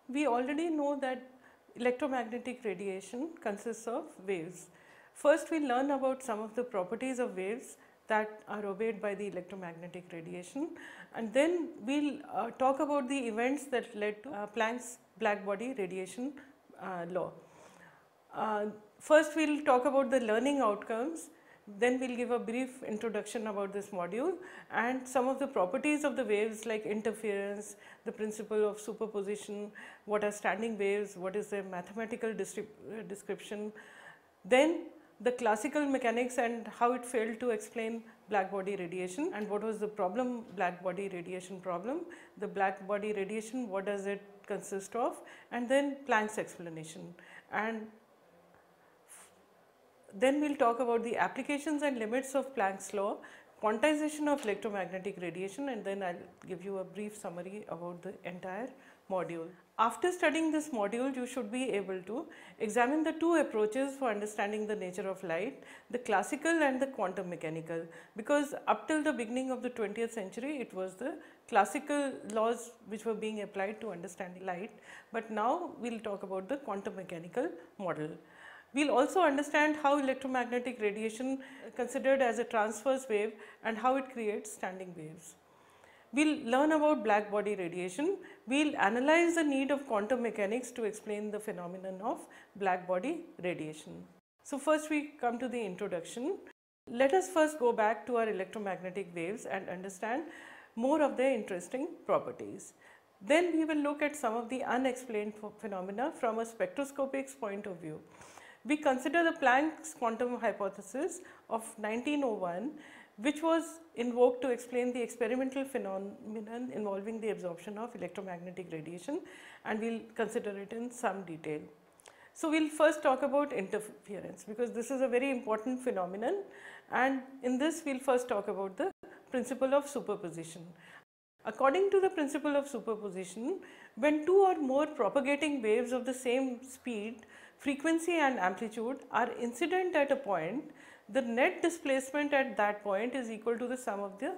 We already know that electromagnetic radiation consists of waves. First, we learn about some of the properties of waves that are obeyed by the electromagnetic radiation, and then we'll talk about the events that led to Planck's blackbody radiation law. First, we'll talk about the learning outcomes. Then we'll give a brief introduction about this module and some of the properties of the waves like interference, the principle of superposition, what are standing waves, what is their mathematical description. Then the classical mechanics and how it failed to explain blackbody radiation and what was the problem, blackbody radiation problem, the blackbody radiation, what does it consist of, and then Planck's explanation. And then we will talk about the applications and limits of Planck's law, quantization of electromagnetic radiation, and then I will give you a brief summary about the entire module. After studying this module, you should be able to examine the two approaches for understanding the nature of light, the classical and the quantum mechanical, because up till the beginning of the 20th century, it was the classical laws which were being applied to understanding light, but now we will talk about the quantum mechanical model. We will also understand how electromagnetic radiation considered as a transverse wave and how it creates standing waves. We will learn about blackbody radiation. We will analyze the need of quantum mechanics to explain the phenomenon of blackbody radiation. So, first we come to the introduction. Let us first go back to our electromagnetic waves and understand more of their interesting properties. Then we will look at some of the unexplained phenomena from a spectroscopic point of view. We consider the Planck's quantum hypothesis of 1901, which was invoked to explain the experimental phenomenon involving the absorption of electromagnetic radiation, and we will consider it in some detail. So, we will first talk about interference, because this is a very important phenomenon, and in this we will first talk about the principle of superposition. According to the principle of superposition, when two or more propagating waves of the same speed, frequency and amplitude are incident at a point, the net displacement at that point is equal to the sum of the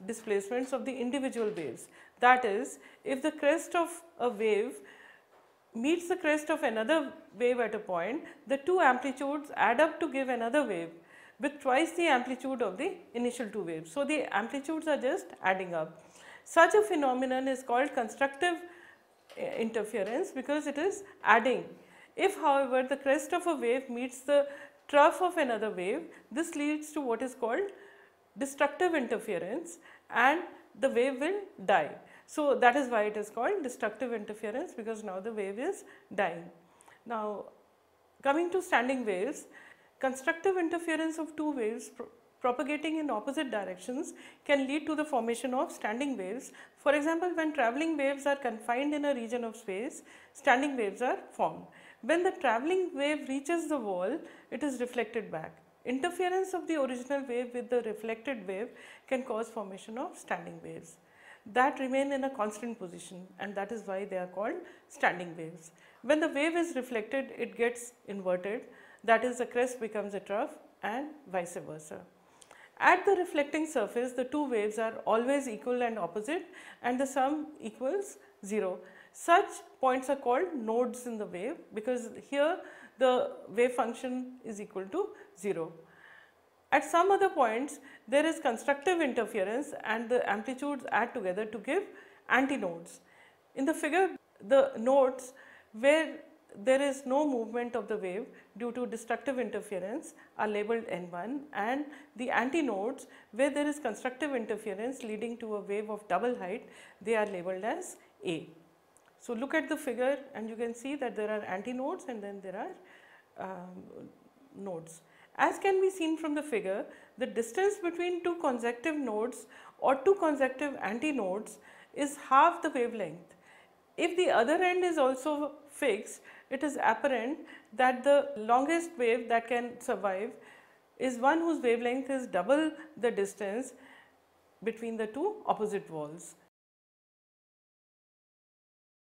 displacements of the individual waves. That is, if the crest of a wave meets the crest of another wave at a point, the two amplitudes add up to give another wave with twice the amplitude of the initial two waves. So, the amplitudes are just adding up. Such a phenomenon is called constructive interference because it is adding. If, however, the crest of a wave meets the trough of another wave, this leads to what is called destructive interference and the wave will die. So, that is why it is called destructive interference, because now the wave is dying. Now, coming to standing waves, constructive interference of two waves propagating in opposite directions can lead to the formation of standing waves. For example, when travelling waves are confined in a region of space, standing waves are formed. When the travelling wave reaches the wall, it is reflected back. Interference of the original wave with the reflected wave can cause formation of standing waves that remain in a constant position, and that is why they are called standing waves. When the wave is reflected, it gets inverted, that is, the crest becomes a trough and vice versa. At the reflecting surface, the two waves are always equal and opposite, and the sum equals 0. Such points are called nodes in the wave, because here the wave function is equal to 0. At some other points, there is constructive interference and the amplitudes add together to give antinodes. In the figure, the nodes where there is no movement of the wave due to destructive interference are labeled N1, and the antinodes where there is constructive interference leading to a wave of double height, they are labeled as A. So, look at the figure and you can see that there are antinodes and then there are nodes. As can be seen from the figure, the distance between two consecutive nodes or two consecutive antinodes is half the wavelength. If the other end is also fixed, it is apparent that the longest wave that can survive is one whose wavelength is double the distance between the two opposite walls.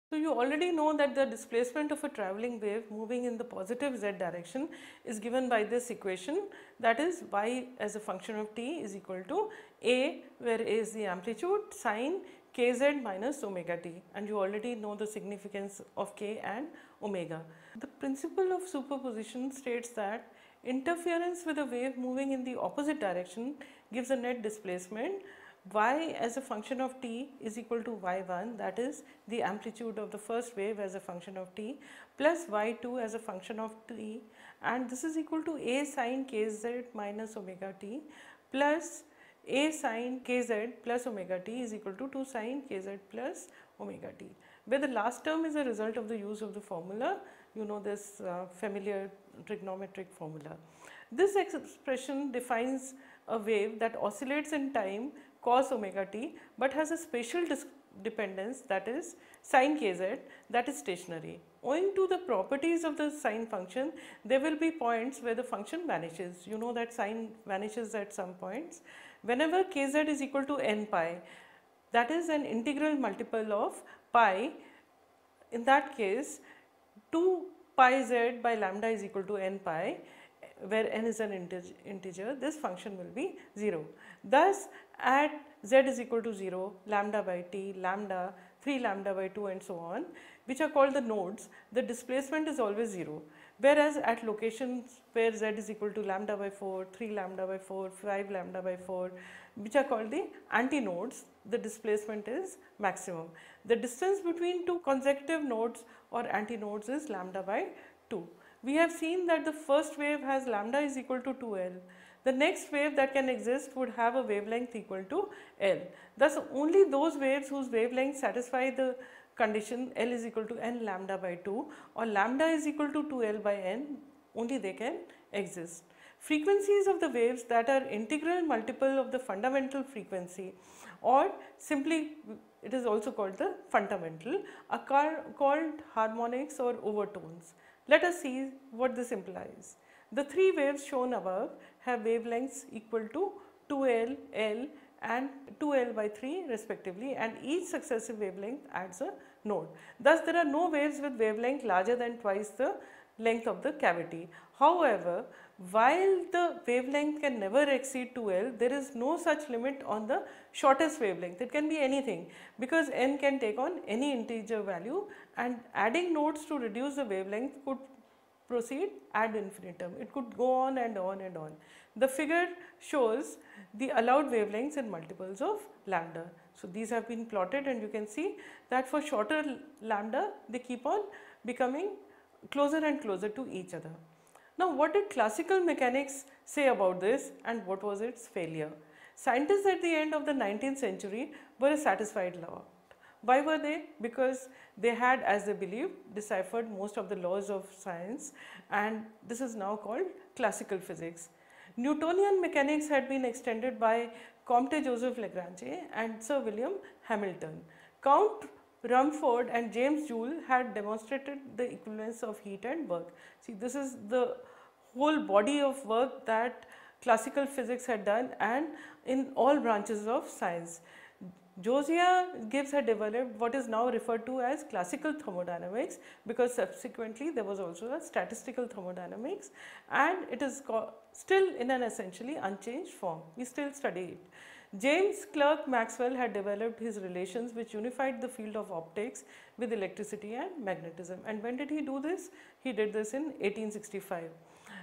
So, you already know that the displacement of a travelling wave moving in the positive z direction is given by this equation, that is y as a function of t is equal to a, where a is the amplitude, sine, kz minus omega t, and you already know the significance of k and omega. The principle of superposition states that interference with a wave moving in the opposite direction gives a net displacement y as a function of t is equal to y1, that is the amplitude of the first wave as a function of t, plus y2 as a function of t, and this is equal to a sin kz minus omega t plus a sin kz plus omega t is equal to 2 sin kz plus omega t, where the last term is a result of the use of the formula, you know, this familiar trigonometric formula. This expression defines a wave that oscillates in time cos omega t, but has a spatial dependence, that is sin kz, that is stationary. Owing to the properties of the sine function, there will be points where the function vanishes. You know that sine vanishes at some points. Whenever kz is equal to n pi, that is an integral multiple of pi, in that case 2 pi z by lambda is equal to n pi, where n is an integer, this function will be 0. Thus, at z is equal to 0, lambda by t, lambda, 3 lambda by 2 and so on, which are called the nodes, the displacement is always 0. Whereas at locations where z is equal to lambda by 4, 3 lambda by 4, 5 lambda by 4, which are called the antinodes, the displacement is maximum. The distance between two consecutive nodes or antinodes is lambda by 2. We have seen that the first wave has lambda is equal to 2L. The next wave that can exist would have a wavelength equal to L. Thus, only those waves whose wavelengths satisfy the condition L is equal to n lambda by 2 or lambda is equal to 2L by n, only they can exist. Frequencies of the waves that are integral multiple of the fundamental frequency, or simply it is also called the fundamental, are called harmonics or overtones. Let us see what this implies. The three waves shown above have wavelengths equal to 2L, L and 2L by 3 respectively, and each successive wavelength adds a node. Thus, there are no waves with wavelength larger than twice the length of the cavity. However, while the wavelength can never exceed 2L, there is no such limit on the shortest wavelength. It can be anything, because n can take on any integer value, and adding nodes to reduce the wavelength could proceed ad infinitum. It could go on and on and on. The figure shows the allowed wavelengths in multiples of lambda. So, these have been plotted, and you can see that for shorter lambda they keep on becoming closer and closer to each other. Now, what did classical mechanics say about this, and what was its failure? Scientists at the end of the 19th century were a satisfied lot. Why were they? Because they had, as they believed, deciphered most of the laws of science, and this is now called classical physics. Newtonian mechanics had been extended by Comte Joseph Lagrange and Sir William Hamilton. Count Rumford and James Joule had demonstrated the equivalence of heat and work. See, this is the whole body of work that classical physics had done, and in all branches of science. Josiah Gibbs had developed what is now referred to as classical thermodynamics, because subsequently there was also a statistical thermodynamics, and it is still in an essentially unchanged form. We still study it. James Clerk Maxwell had developed his relations which unified the field of optics with electricity and magnetism. And when did he do this? He did this in 1865.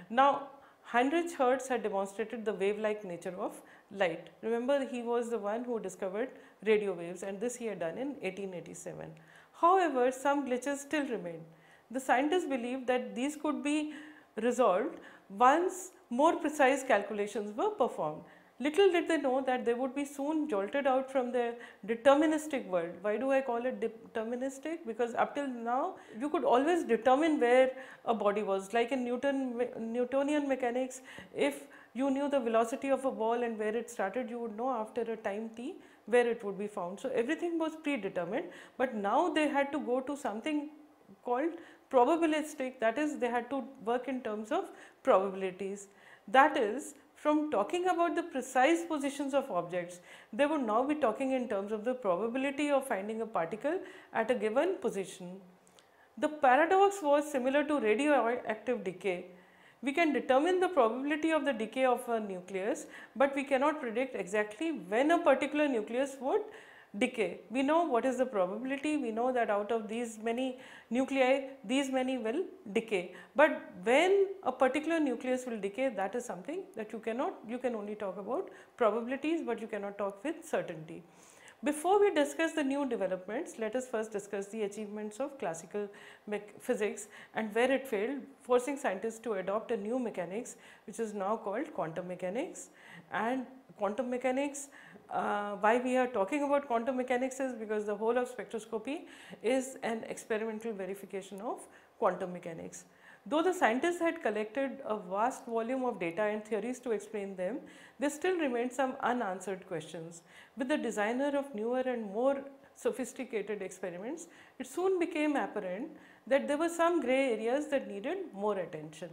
Now, Heinrich Hertz had demonstrated the wave-like nature of light. Remember, he was the one who discovered radio waves, and this he had done in 1887. However, some glitches still remained. The scientists believed that these could be resolved once more precise calculations were performed. Little did they know that they would be soon jolted out from their deterministic world. Why do I call it deterministic? Because up till now, you could always determine where a body was. Like in Newtonian mechanics, if you knew the velocity of a ball and where it started, you would know after a time t where it would be found. So, everything was predetermined, but now they had to go to something called probabilistic, that is, they had to work in terms of probabilities. That is, from talking about the precise positions of objects, they would now be talking in terms of the probability of finding a particle at a given position. The paradox was similar to radioactive decay. We can determine the probability of the decay of a nucleus, but we cannot predict exactly when a particular nucleus would decay. We know what is the probability, we know that out of these many nuclei, these many will decay. But when a particular nucleus will decay, that is something that you can only talk about probabilities, but you cannot talk with certainty. Before we discuss the new developments, let us first discuss the achievements of classical physics and where it failed, forcing scientists to adopt a new mechanics which is now called quantum mechanics. And quantum mechanics, why we are talking about quantum mechanics is because the whole of spectroscopy is an experimental verification of quantum mechanics. Though the scientists had collected a vast volume of data and theories to explain them, there still remained some unanswered questions. With the designer of newer and more sophisticated experiments, it soon became apparent that there were some grey areas that needed more attention.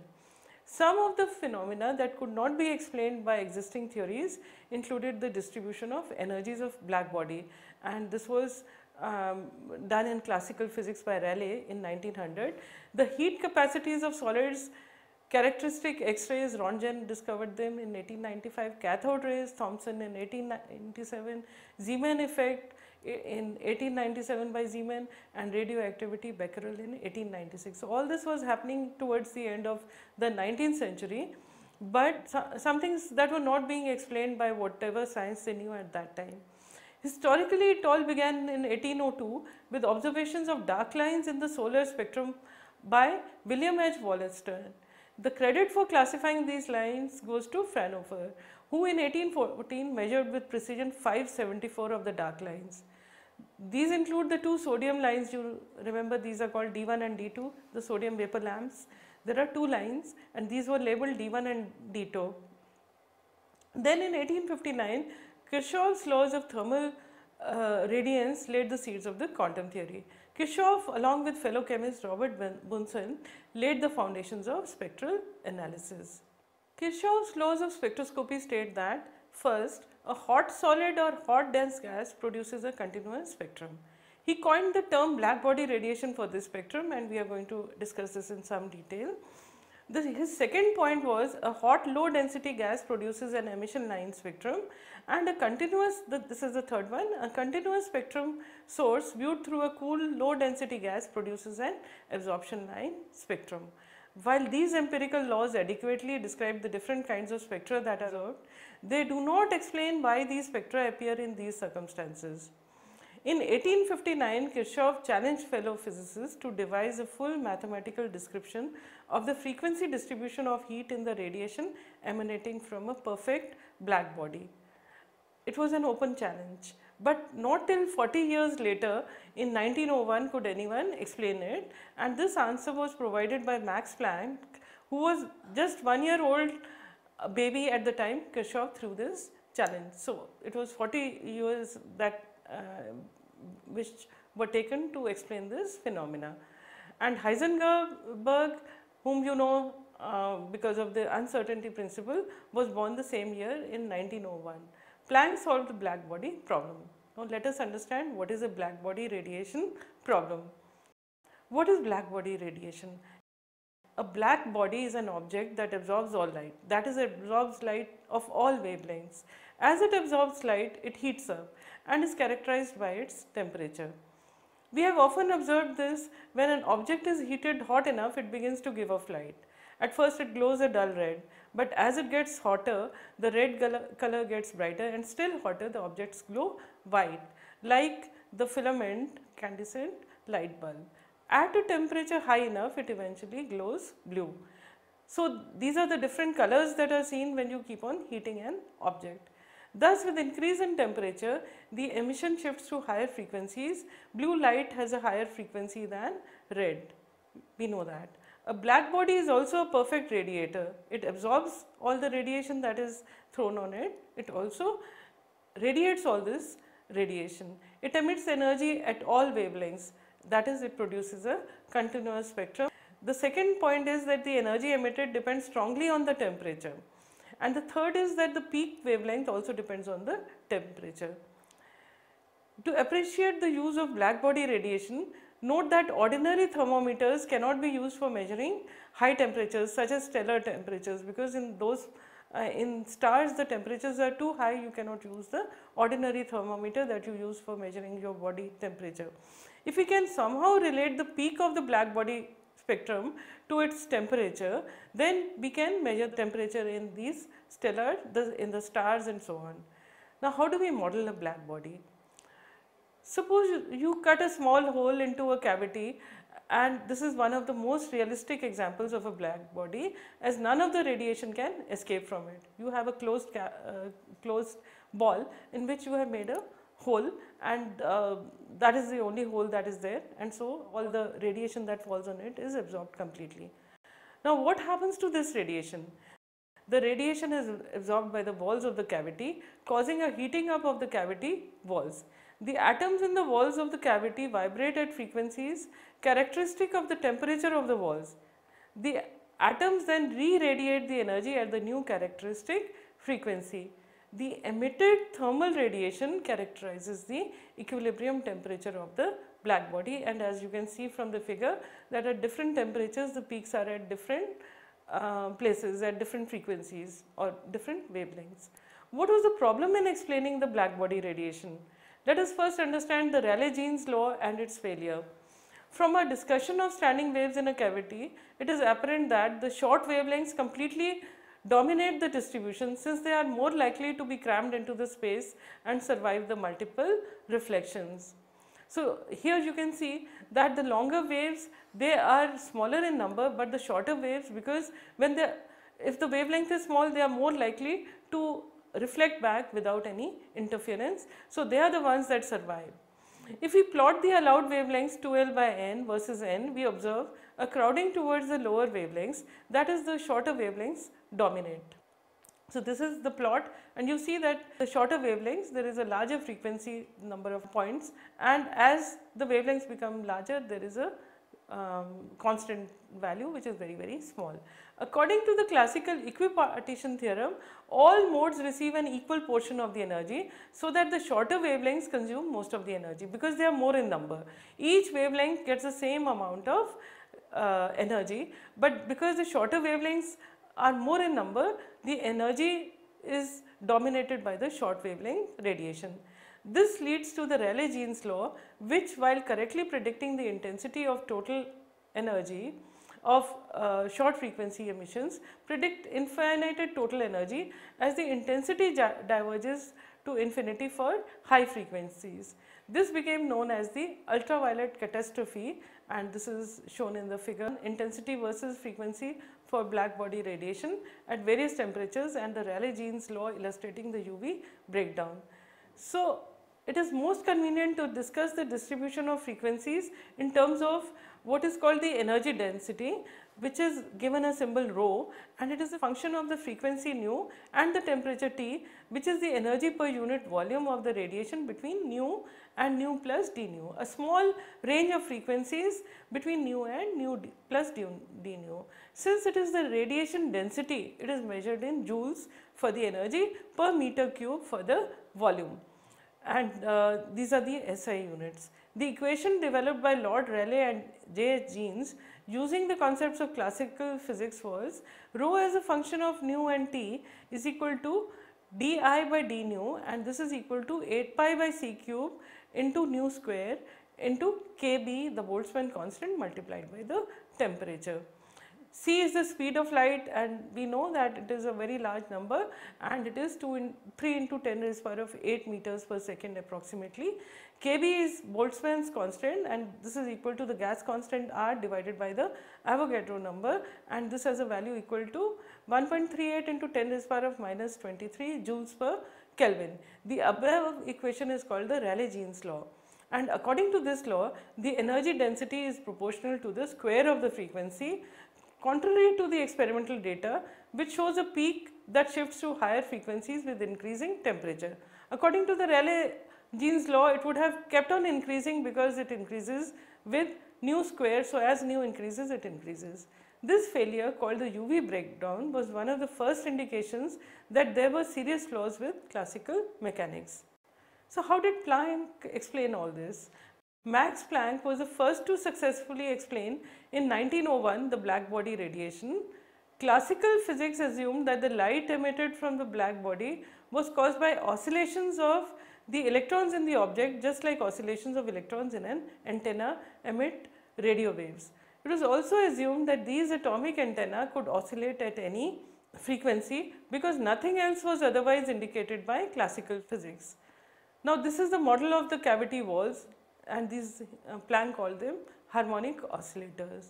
Some of the phenomena that could not be explained by existing theories included the distribution of energies of black body, and this was done in classical physics by Rayleigh in 1900. The heat capacities of solids, characteristic X-rays, Rontgen discovered them in 1895, cathode rays, Thomson in 1897, Zeeman effect in 1897 by Zeeman, and radioactivity Becquerel in 1896. So, all this was happening towards the end of the 19th century, but some things that were not being explained by whatever science they knew at that time. Historically, it all began in 1802 with observations of dark lines in the solar spectrum by William H. Wollaston. The credit for classifying these lines goes to Fraunhofer, who in 1814 measured with precision 574 of the dark lines. These include the two sodium lines. You remember, these are called D1 and D2, the sodium vapor lamps. There are two lines and these were labeled D1 and D2. Then in 1859, Kirchhoff's laws of thermal radiance laid the seeds of the quantum theory. Kirchhoff, along with fellow chemist Robert Bunsen, laid the foundations of spectral analysis. Kirchhoff's laws of spectroscopy state that, first, a hot solid or hot dense gas produces a continuous spectrum. He coined the term black body radiation for this spectrum, and we are going to discuss this in some detail. His second point was a hot low density gas produces an emission line spectrum, and a continuous, this is the third one, a continuous spectrum source viewed through a cool low density gas produces an absorption line spectrum. While these empirical laws adequately describe the different kinds of spectra that are observed, they do not explain why these spectra appear in these circumstances. In 1859, Kirchhoff challenged fellow physicists to devise a full mathematical description of the frequency distribution of heat in the radiation emanating from a perfect black body. It was an open challenge, but not till 40 years later in 1901 could anyone explain it, and this answer was provided by Max Planck, who was just 1 year old baby at the time Kirchhoff threw this challenge. So, it was 40 years that which were taken to explain this phenomena. And Heisenberg, whom you know because of the uncertainty principle, was born the same year in 1901. Planck solved the black body problem. Now, let us understand what is a black body radiation problem. What is black body radiation? A black body is an object that absorbs all light, that is, it absorbs light of all wavelengths. As it absorbs light, it heats up and is characterized by its temperature. We have often observed this: when an object is heated hot enough, it begins to give off light. At first it glows a dull red, but as it gets hotter, the red color gets brighter, and still hotter, the objects glow white, like the filament incandescent light bulb. At a temperature high enough, it eventually glows blue. So, these are the different colors that are seen when you keep on heating an object. Thus, with increase in temperature, the emission shifts to higher frequencies. Blue light has a higher frequency than red. We know that. A black body is also a perfect radiator. It absorbs all the radiation that is thrown on it. It also radiates all this radiation. It emits energy at all wavelengths. That is, it produces a continuous spectrum. The second point is that the energy emitted depends strongly on the temperature. And the third is that the peak wavelength also depends on the temperature. To appreciate the use of black body radiation, note that ordinary thermometers cannot be used for measuring high temperatures such as stellar temperatures, because in those In stars, the temperatures are too high, you cannot use the ordinary thermometer that you use for measuring your body temperature. If we can somehow relate the peak of the black body spectrum to its temperature, then we can measure temperature in these stellar, in the stars and so on. Now, how do we model a black body? Suppose you cut a small hole into a cavity, and this is one of the most realistic examples of a black body, as none of the radiation can escape from it. You have a closed ball in which you have made a hole, and that is the only hole that is there, and so all the radiation that falls on it is absorbed completely. Now, what happens to this radiation? The radiation is absorbed by the walls of the cavity, causing a heating up of the cavity walls. The atoms in the walls of the cavity vibrate at frequencies characteristic of the temperature of the walls. The atoms then re-radiate the energy at the new characteristic frequency. The emitted thermal radiation characterizes the equilibrium temperature of the black body, and as you can see from the figure that at different temperatures the peaks are at different places at different frequencies or different wavelengths. What was the problem in explaining the black body radiation? Let us first understand the Rayleigh-Jeans law and its failure. From a discussion of standing waves in a cavity, it is apparent that the short wavelengths completely dominate the distribution, since they are more likely to be crammed into the space and survive the multiple reflections. So, here you can see that the longer waves, they are smaller in number, but the shorter waves, because if the wavelength is small, they are more likely to reflect back without any interference. So, they are the ones that survive. If we plot the allowed wavelengths 2L by n versus n, we observe a crowding towards the lower wavelengths, that is, the shorter wavelengths dominate. So, this is the plot, and you see that the shorter wavelengths, there is a larger frequency number of points, and as the wavelengths become larger, there is a constant value which is very, very small. According to the classical equipartition theorem, all modes receive an equal portion of the energy, so that the shorter wavelengths consume most of the energy because they are more in number. Each wavelength gets the same amount of energy, but because the shorter wavelengths are more in number, the energy is dominated by the short wavelength radiation. This leads to the Rayleigh-Jeans law, which, while correctly predicting the intensity of total energy of short frequency emissions, predict infinited total energy as the intensity diverges to infinity for high frequencies. This became known as the ultraviolet catastrophe, and this is shown in the figure. Intensity versus frequency for black body radiation at various temperatures, and the Rayleigh-Jeans law illustrating the UV breakdown. So, it is most convenient to discuss the distribution of frequencies in terms of what is called the energy density, which is given a symbol rho, and it is a function of the frequency nu and the temperature T, which is the energy per unit volume of the radiation between nu and nu plus d nu, a small range of frequencies between nu and nu plus d nu. Since it is the radiation density, it is measured in joules for the energy per meter cube for the volume, and these are the SI units. The equation developed by Lord Rayleigh and J.H. Jeans using the concepts of classical physics was rho as a function of nu and T is equal to di by d nu, and this is equal to 8 pi by c cube into nu square into kb, the Boltzmann constant, multiplied by the temperature. C is the speed of light, and we know that it is a very large number, and it is 3 into 10 raised power of 8 meters per second approximately. Kb is Boltzmann's constant, and this is equal to the gas constant R divided by the Avogadro number, and this has a value equal to 1.38 into 10 raised power of minus 23 joules per Kelvin. The above equation is called the Rayleigh-Jeans law, and according to this law, the energy density is proportional to the square of the frequency, contrary to the experimental data, which shows a peak that shifts to higher frequencies with increasing temperature. According to the Rayleigh-Jeans law, it would have kept on increasing because it increases with nu square, so as nu increases, it increases. This failure, called the UV breakdown, was one of the first indications that there were serious flaws with classical mechanics. So, how did Planck explain all this? Max Planck was the first to successfully explain in 1901 the black body radiation Classical physics assumed that the light emitted from the black body was caused by oscillations of the electrons in the object, just like oscillations of electrons in an antenna emit radio waves. It was also assumed that these atomic antenna could oscillate at any frequency because nothing else was otherwise indicated by classical physics. Now, this is the model of the cavity walls, and these Planck called them harmonic oscillators.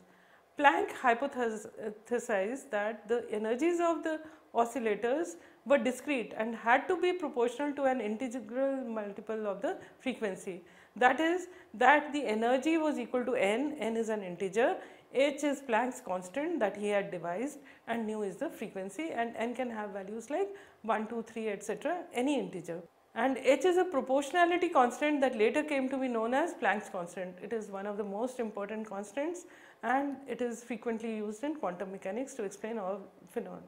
Planck hypothesized that the energies of the oscillators were discrete and had to be proportional to an integral multiple of the frequency. That is, that the energy was equal to n is an integer, h is Planck's constant that he had devised, and nu is the frequency, and n can have values like 1, 2, 3, etc., any integer. And h is a proportionality constant that later came to be known as Planck's constant. It is one of the most important constants, and it is frequently used in quantum mechanics to explain all phenomena.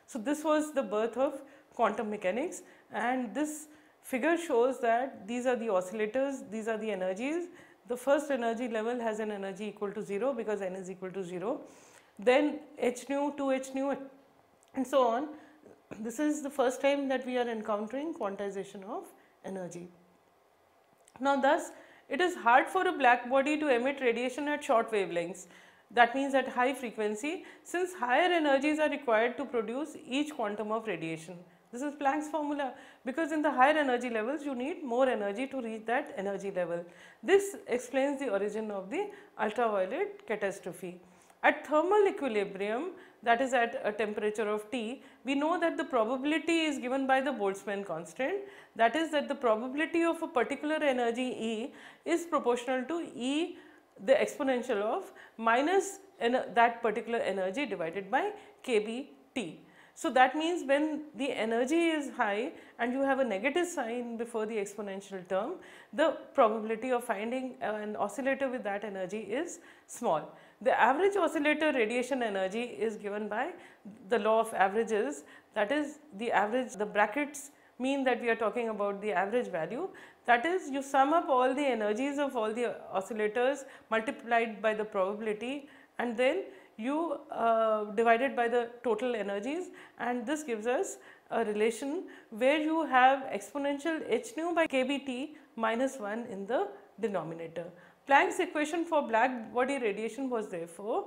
So, this was the birth of quantum mechanics, and this figure shows that these are the oscillators, these are the energies. The first energy level has an energy equal to 0 because n is equal to 0, then h nu, 2h nu, and so on. This is the first time that we are encountering quantization of energy. Now, thus it is hard for a black body to emit radiation at short wavelengths, that means at high frequency, since higher energies are required to produce each quantum of radiation. This is Planck's formula, because in the higher energy levels you need more energy to reach that energy level. This explains the origin of the ultraviolet catastrophe. At thermal equilibrium, that is at a temperature of T, we know that the probability is given by the Boltzmann constant, that is that the probability of a particular energy E is proportional to E, the exponential of minus that particular energy divided by kBT. So, that means when the energy is high and you have a negative sign before the exponential term, the probability of finding an oscillator with that energy is small. The average oscillator radiation energy is given by the law of averages, that is the average, the brackets mean that we are talking about the average value, that is you sum up all the energies of all the oscillators multiplied by the probability, and then you divide it by the total energies, and this gives us a relation where you have exponential h nu by kBT minus 1 in the denominator. Planck's equation for black body radiation was therefore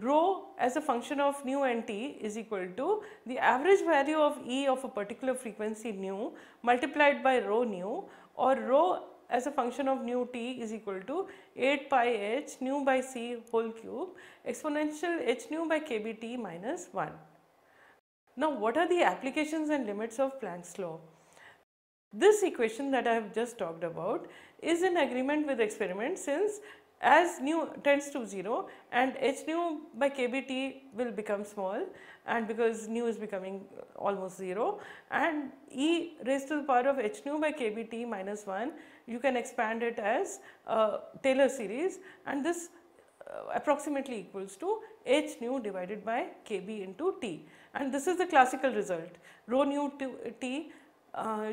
rho as a function of nu and t is equal to the average value of E of a particular frequency nu multiplied by rho nu, or rho as a function of nu t is equal to 8 pi h nu by c whole cube exponential h nu by kBT minus 1. Now, what are the applications and limits of Planck's law? This equation that I have just talked about is in agreement with experiment, since as nu tends to 0 and h nu by kBT will become small, and because nu is becoming almost 0, and E raised to the power of h nu by kBT minus 1, you can expand it as a Taylor series, and this approximately equals to h nu divided by kB into t, and this is the classical result. Rho nu t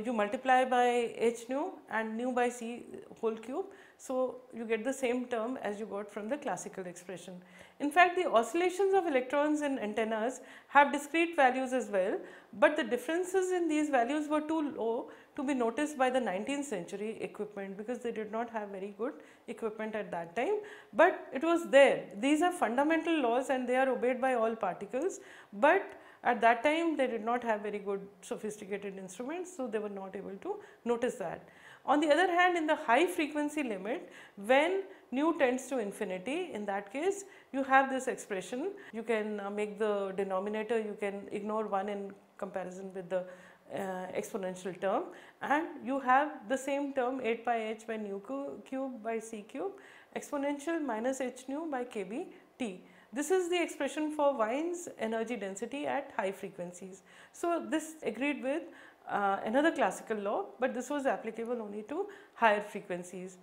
you multiply by h nu and nu by c whole cube. So, you get the same term as you got from the classical expression. In fact, the oscillations of electrons in antennas have discrete values as well, but the differences in these values were too low to be noticed by the 19th century equipment, because they did not have very good equipment at that time, but it was there. These are fundamental laws and they are obeyed by all particles, but at that time they did not have very good sophisticated instruments, so they were not able to notice that. On the other hand, in the high frequency limit, when nu tends to infinity, in that case you have this expression, you can make the denominator, you can ignore 1 in comparison with the exponential term, and you have the same term 8 pi h by nu cube by c cube exponential minus h nu by kB t. This is the expression for Wien's energy density at high frequencies. So, this agreed with another classical law, but this was applicable only to higher frequencies.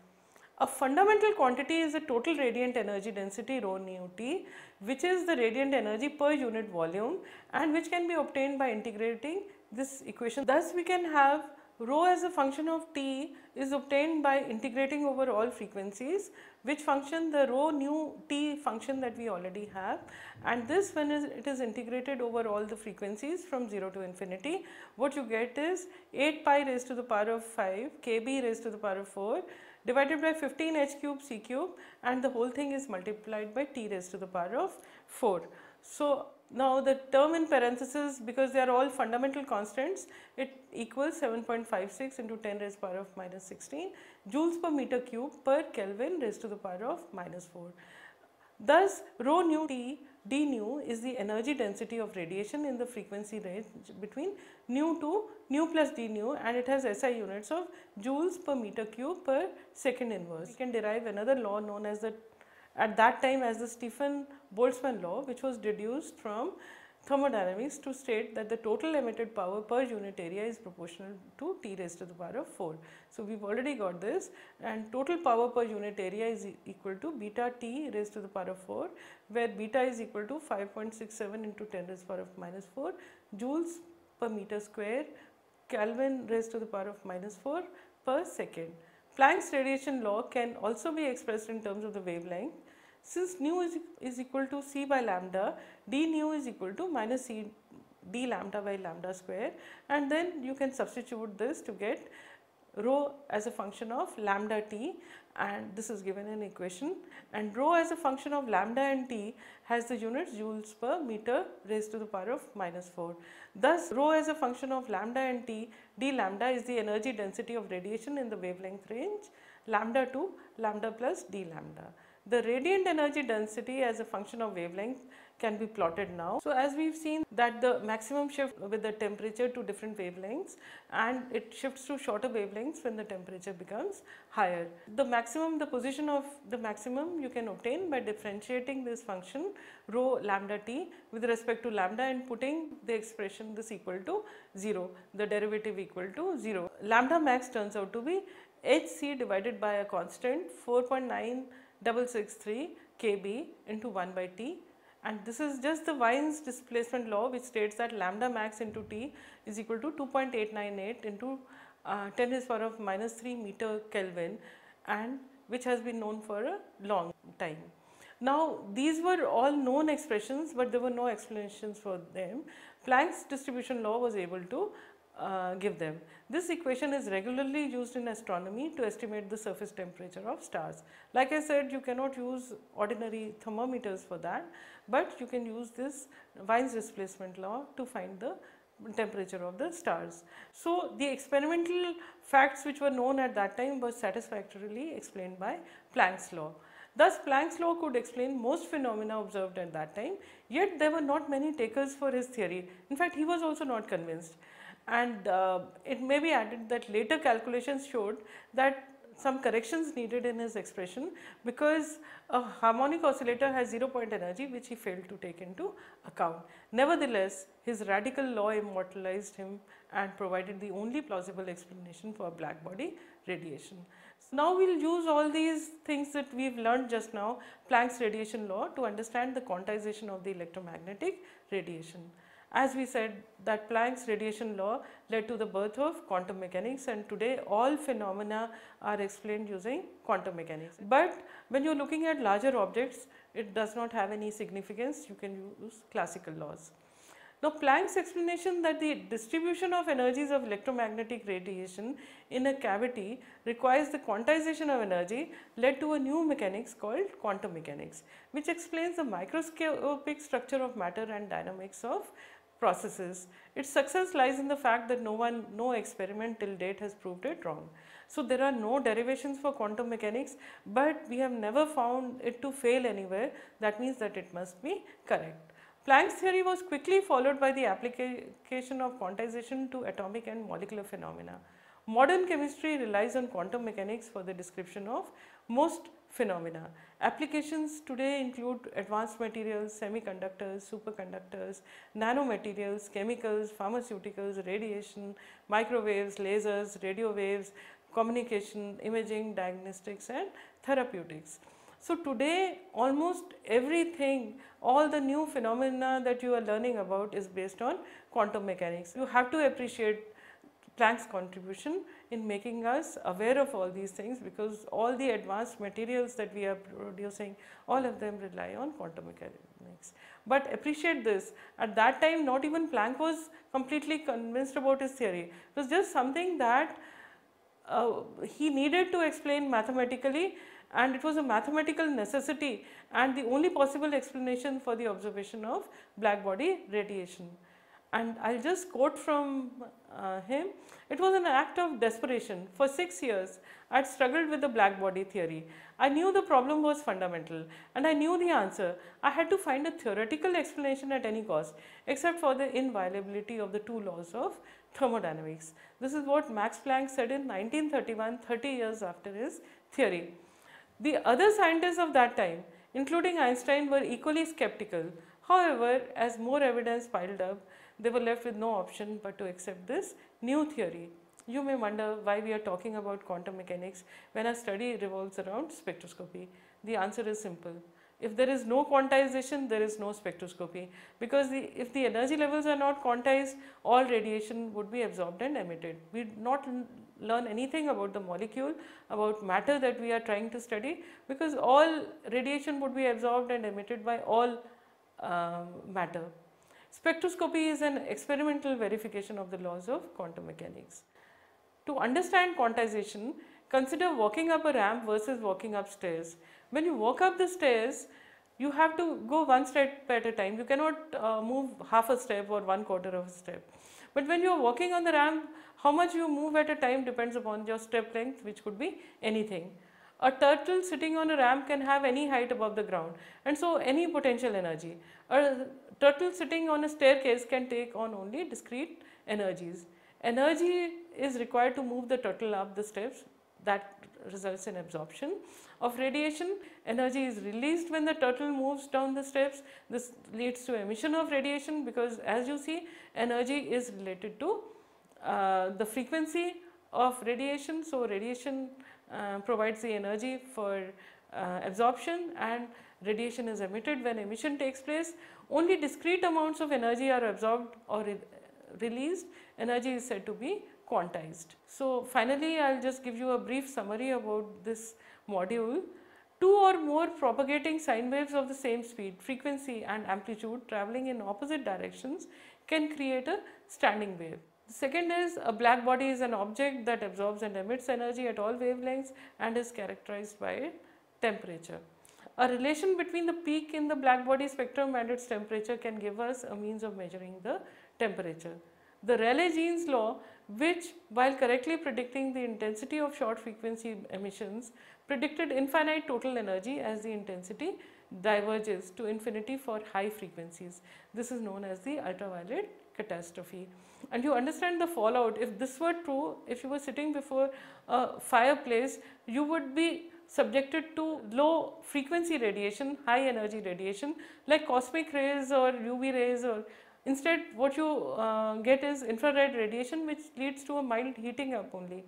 A fundamental quantity is the total radiant energy density rho nu t, which is the radiant energy per unit volume and which can be obtained by integrating this equation. Thus, we can have Rho as a function of t is obtained by integrating over all frequencies, which function, the rho nu t function that we already have, and this when it is integrated over all the frequencies from 0 to infinity, what you get is 8 pi raised to the power of 5 kb raised to the power of 4 divided by 15 h cube c cube, and the whole thing is multiplied by t raised to the power of 4. So now the term in parentheses, because they are all fundamental constants, it equals 7.56 into 10 raised to the power of minus 16 joules per meter cube per Kelvin raised to the power of minus 4. Thus, rho nu t d nu is the energy density of radiation in the frequency range between nu to nu plus d nu, and it has SI units of joules per meter cube per second inverse. We can derive another law known as the, at that time, as the Stefan-Boltzmann law, which was deduced from thermodynamics to state that the total emitted power per unit area is proportional to T raised to the power of 4. So, we have already got this, and total power per unit area is equal to beta T raised to the power of 4, where beta is equal to 5.67 into 10 raised to the power of minus 4 joules per meter square Kelvin raised to the power of minus 4 per second. Planck's radiation law can also be expressed in terms of the wavelength. Since nu is equal to c by lambda, d nu is equal to minus c d lambda by lambda square, and then you can substitute this to get rho as a function of lambda t, and this is given in equation, and rho as a function of lambda and t has the units joules per meter raised to the power of minus 4. Thus, rho as a function of lambda and t d lambda is the energy density of radiation in the wavelength range lambda to lambda plus d lambda. The radiant energy density as a function of wavelength can be plotted now. So, as we have seen that the maximum shift with the temperature to different wavelengths, and it shifts to shorter wavelengths when the temperature becomes higher. The maximum, the position of the maximum you can obtain by differentiating this function rho lambda t with respect to lambda and putting the expression this equal to 0, the derivative equal to 0. Lambda max turns out to be hc divided by a constant 4.9663 kb into 1 by t, and this is just the Wien's displacement law, which states that lambda max into t is equal to 2.898 into 10 raised to the power of minus 3 meter Kelvin, and which has been known for a long time. Now, these were all known expressions, but there were no explanations for them. Planck's distribution law was able to give them. This equation is regularly used in astronomy to estimate the surface temperature of stars. Like I said, you cannot use ordinary thermometers for that, but you can use this Wien's displacement law to find the temperature of the stars. So, the experimental facts which were known at that time were satisfactorily explained by Planck's law. Thus, Planck's law could explain most phenomena observed at that time, yet there were not many takers for his theory. In fact, he was also not convinced. And it may be added that later calculations showed that some corrections needed in his expression, because a harmonic oscillator has 0 point energy, which he failed to take into account. Nevertheless, his radical law immortalized him and provided the only plausible explanation for black body radiation. So now we will use all these things that we have learned just now, Planck's radiation law, to understand the quantization of the electromagnetic radiation. As we said that Planck's radiation law led to the birth of quantum mechanics, and today all phenomena are explained using quantum mechanics. But when you are looking at larger objects, it does not have any significance, you can use classical laws. Now, Planck's explanation that the distribution of energies of electromagnetic radiation in a cavity requires the quantization of energy led to a new mechanics called quantum mechanics, which explains the microscopic structure of matter and dynamics of processes. Its success lies in the fact that no experiment till date has proved it wrong. So, there are no derivations for quantum mechanics, but we have never found it to fail anywhere. That means that it must be correct. Planck's theory was quickly followed by the application of quantization to atomic and molecular phenomena. Modern chemistry relies on quantum mechanics for the description of most phenomena. Applications today include advanced materials, semiconductors, superconductors, nanomaterials, chemicals, pharmaceuticals, radiation, microwaves, lasers, radio waves, communication, imaging, diagnostics and therapeutics. So, today almost everything, all the new phenomena that you are learning about is based on quantum mechanics. You have to appreciate Planck's contribution in making us aware of all these things, because all the advanced materials that we are producing, all of them rely on quantum mechanics. But appreciate this, at that time not even Planck was completely convinced about his theory. It was just something that he needed to explain mathematically, and it was a mathematical necessity and the only possible explanation for the observation of black body radiation. And I will just quote from him. It was an act of desperation. For 6 years, I had struggled with the black body theory. I knew the problem was fundamental and I knew the answer. I had to find a theoretical explanation at any cost, except for the inviolability of the two laws of thermodynamics. This is what Max Planck said in 1931, 30 years after his theory. The other scientists of that time, including Einstein, were equally skeptical. However, as more evidence piled up, they were left with no option but to accept this new theory. You may wonder why we are talking about quantum mechanics when our study revolves around spectroscopy. The answer is simple. If there is no quantization, there is no spectroscopy, because if the energy levels are not quantized, all radiation would be absorbed and emitted. We do not learn anything about the molecule, about matter that we are trying to study, because all radiation would be absorbed and emitted by all matter. Spectroscopy is an experimental verification of the laws of quantum mechanics. To understand quantization, consider walking up a ramp versus walking up stairs. When you walk up the stairs, you have to go one step at a time. You cannot move half a step or 1/4 of a step. But when you are walking on the ramp, how much you move at a time depends upon your step length, which could be anything. A turtle sitting on a ramp can have any height above the ground, and so any potential energy. A turtle sitting on a staircase can take on only discrete energies. Energy is required to move the turtle up the steps. That results in absorption of radiation. Energy is released when the turtle moves down the steps. This leads to emission of radiation, because as you see, energy is related to the frequency of radiation. So, radiation provides the energy for absorption, and radiation is emitted when emission takes place. Only discrete amounts of energy are absorbed or released. Energy is said to be quantized. So, finally, I will just give you a brief summary about this module. Two or more propagating sine waves of the same speed, frequency and amplitude travelling in opposite directions can create a standing wave. The second is, a black body is an object that absorbs and emits energy at all wavelengths and is characterized by temperature. A relation between the peak in the black body spectrum and its temperature can give us a means of measuring the temperature. The Rayleigh-Jeans law, which, while correctly predicting the intensity of short frequency emissions, predicted infinite total energy as the intensity diverges to infinity for high frequencies. This is known as the ultraviolet catastrophe. And you understand the fallout. If this were true, if you were sitting before a fireplace, you would be subjected to low frequency radiation, high energy radiation like cosmic rays or UV rays, or instead what you get is infrared radiation, which leads to a mild heating up only.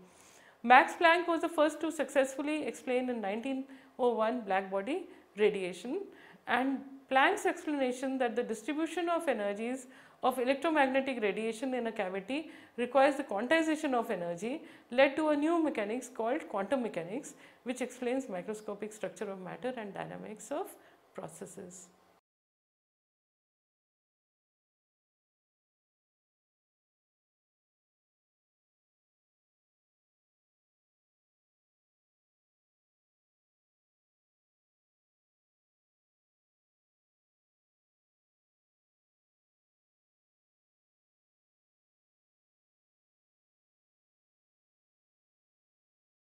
Max Planck was the first to successfully explain in 1901 black body radiation, and Planck's explanation that the distribution of energies of electromagnetic radiation in a cavity requires the quantization of energy led to a new mechanics called quantum mechanics, which explains microscopic structure of matter and dynamics of processes.